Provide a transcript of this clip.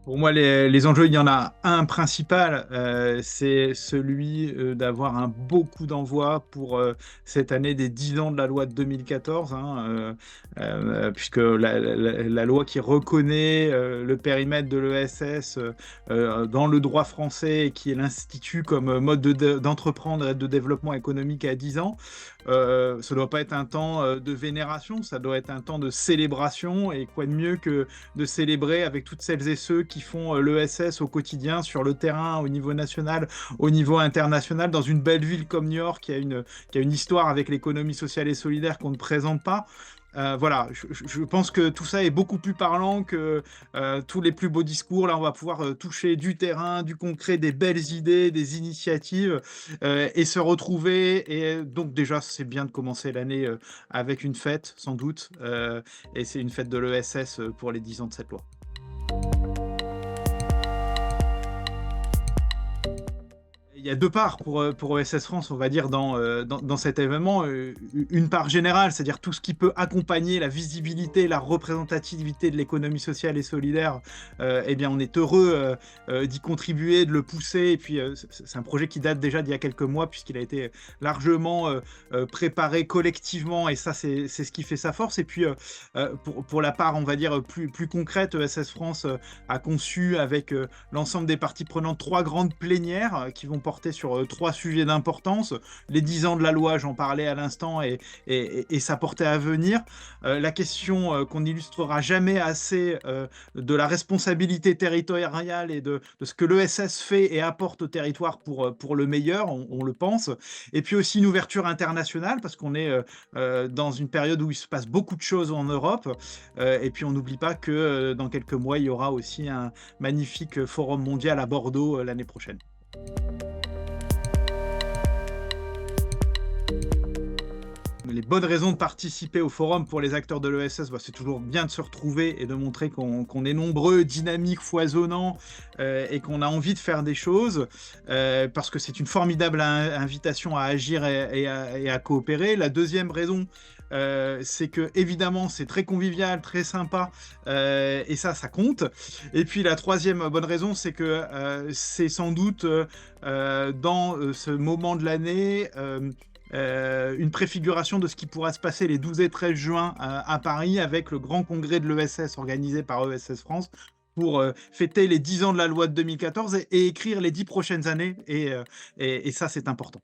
Pour moi, les enjeux, il y en a un principal, c'est celui d'avoir un beau coup d'envoi pour cette année des 10 ans de la loi de 2014, hein, puisque la loi qui reconnaît le périmètre de l'ESS dans le droit français et qui l'institue comme mode d'entreprendre et de développement économique à 10 ans, ça ne doit pas être un temps de vénération, ça doit être un temps de célébration. Et quoi de mieux que de célébrer avec toutes celles et ceux qui font l'ESS au quotidien, sur le terrain, au niveau national, au niveau international, dans une belle ville comme New York, qui a une histoire avec l'économie sociale et solidaire qu'on ne présente pas. Voilà, je pense que tout ça est beaucoup plus parlant que tous les plus beaux discours. Là, on va pouvoir toucher du terrain, du concret, des belles idées, des initiatives et se retrouver. Et donc déjà, c'est bien de commencer l'année avec une fête, sans doute. Et c'est une fête de l'ESS pour les 10 ans de cette loi. Il y a deux parts pour ESS France, on va dire, dans cet événement. Une part générale, c'est-à-dire tout ce qui peut accompagner la visibilité, la représentativité de l'économie sociale et solidaire. Eh bien, on est heureux d'y contribuer, de le pousser. Et puis, c'est un projet qui date déjà d'il y a quelques mois, puisqu'il a été largement préparé collectivement. Et ça, c'est ce qui fait sa force. Et puis, pour la part, on va dire, plus concrète, ESS France a conçu avec l'ensemble des parties prenantes 3 grandes plénières qui vont porter sur 3 sujets d'importance. Les 10 ans de la loi, j'en parlais à l'instant, et sa portée à venir. La question qu'on n'illustrera jamais assez de la responsabilité territoriale et de ce que l'ESS fait et apporte au territoire pour le meilleur, on le pense. Et puis aussi une ouverture internationale, parce qu'on est dans une période où il se passe beaucoup de choses en Europe. Et puis on n'oublie pas que dans quelques mois, il y aura aussi un magnifique forum mondial à Bordeaux l'année prochaine. Les bonnes raisons de participer au forum pour les acteurs de l'ESS, bah, c'est toujours bien de se retrouver et de montrer qu'on est nombreux, dynamiques, foisonnants et qu'on a envie de faire des choses parce que c'est une formidable invitation à agir et à coopérer. La deuxième raison, c'est que évidemment c'est très convivial, très sympa et ça compte. Et puis la troisième bonne raison, c'est que c'est sans doute dans ce moment de l'année une préfiguration de ce qui pourra se passer les 12 et 13 juin à Paris avec le grand congrès de l'ESS organisé par ESS France pour fêter les 10 ans de la loi de 2014 et écrire les 10 prochaines années. Et ça, c'est important.